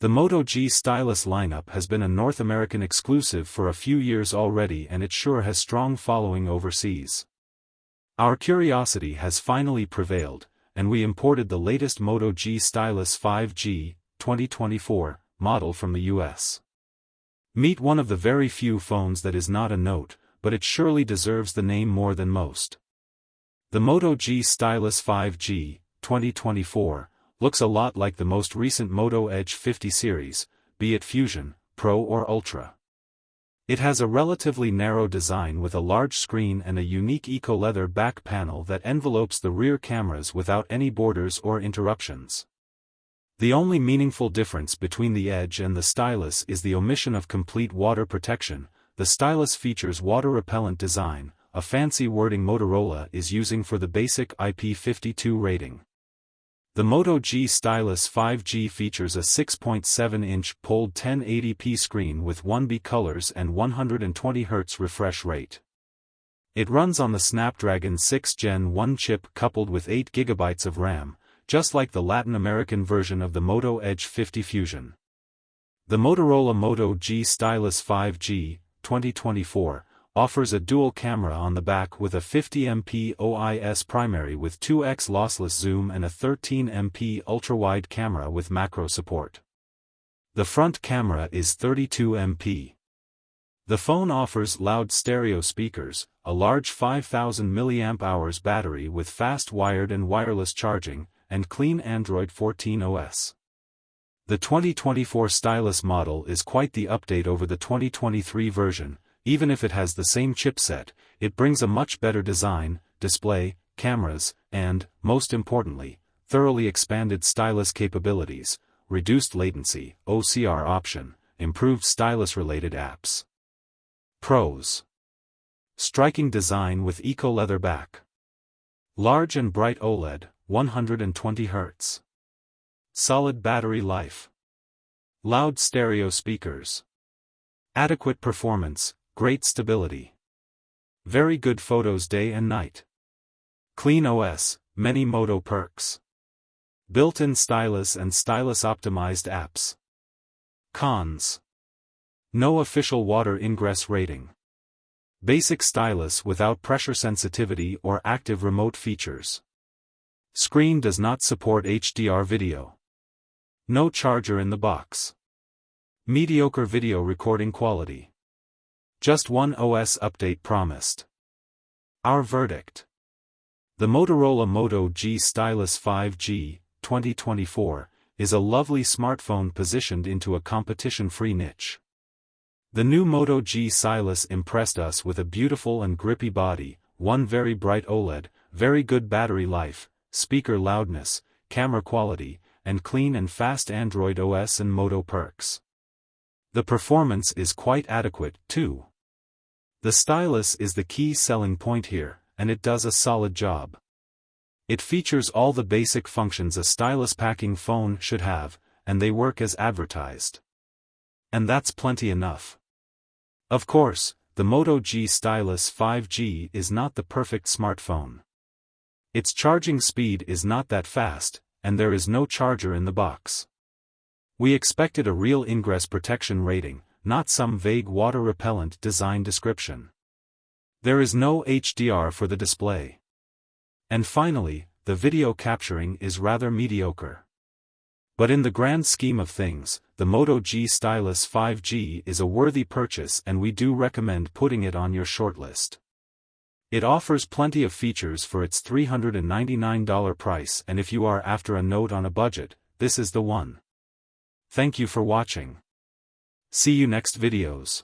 The Moto G Stylus lineup has been a North American exclusive for a few years already, and it sure has strong following overseas. Our curiosity has finally prevailed, and we imported the latest Moto G Stylus 5G 2024 model from the US. Meet one of the very few phones that is not a Note, but it surely deserves the name more than most. The Moto G Stylus 5G 2024 looks a lot like the most recent Moto Edge 50 series, be it Fusion, Pro or Ultra. It has a relatively narrow design with a large screen and a unique eco-leather back panel that envelopes the rear cameras without any borders or interruptions. The only meaningful difference between the Edge and the Stylus is the omission of complete water protection. The Stylus features water-repellent design, a fancy wording Motorola is using for the basic IP52 rating. The Moto G Stylus 5G features a 6.7-inch POLED 1080p screen with 1B colors and 120Hz refresh rate. It runs on the Snapdragon 6 Gen 1 chip coupled with 8GB of RAM, just like the Latin American version of the Moto Edge 50 Fusion. The Motorola Moto G Stylus 5G 2024 offers a dual camera on the back with a 50MP OIS primary with 2x lossless zoom and a 13MP ultra-wide camera with macro support. The front camera is 32MP. The phone offers loud stereo speakers, a large 5000 mAh battery with fast wired and wireless charging, and clean Android 14 OS. The 2024 Stylus model is quite the update over the 2023 version. Even if it has the same chipset, it brings a much better design, display, cameras, and, most importantly, thoroughly expanded stylus capabilities, reduced latency, OCR option, improved stylus-related apps. Pros: striking design with eco-leather back. Large and bright OLED, 120 Hz. Solid battery life. Loud stereo speakers. Adequate performance. Great stability. Very good photos day and night. Clean OS, many Moto perks. Built-in stylus and stylus-optimized apps. Cons: no official water ingress rating. Basic stylus without pressure sensitivity or active remote features. Screen does not support HDR video. No charger in the box. Mediocre video recording quality. Just one OS update promised. Our verdict: the Motorola Moto G Stylus 5G 2024 is a lovely smartphone positioned into a competition-free niche. The new Moto G Sylus impressed us with a beautiful and grippy body, one very bright OLED, very good battery life, speaker loudness, camera quality, and clean and fast Android OS and Moto perks. The performance is quite adequate, too. The stylus is the key selling point here, and it does a solid job. It features all the basic functions a stylus-packing phone should have, and they work as advertised. And that's plenty enough. Of course, the Moto G Stylus 5G is not the perfect smartphone. Its charging speed is not that fast, and there is no charger in the box. We expected a real ingress protection rating, not some vague water-repellent design description. There is no HDR for the display. And finally, the video capturing is rather mediocre. But in the grand scheme of things, the Moto G Stylus 5G is a worthy purchase, and we do recommend putting it on your shortlist. It offers plenty of features for its $399 price, and if you are after a Note on a budget, this is the one. Thank you for watching. See you next videos.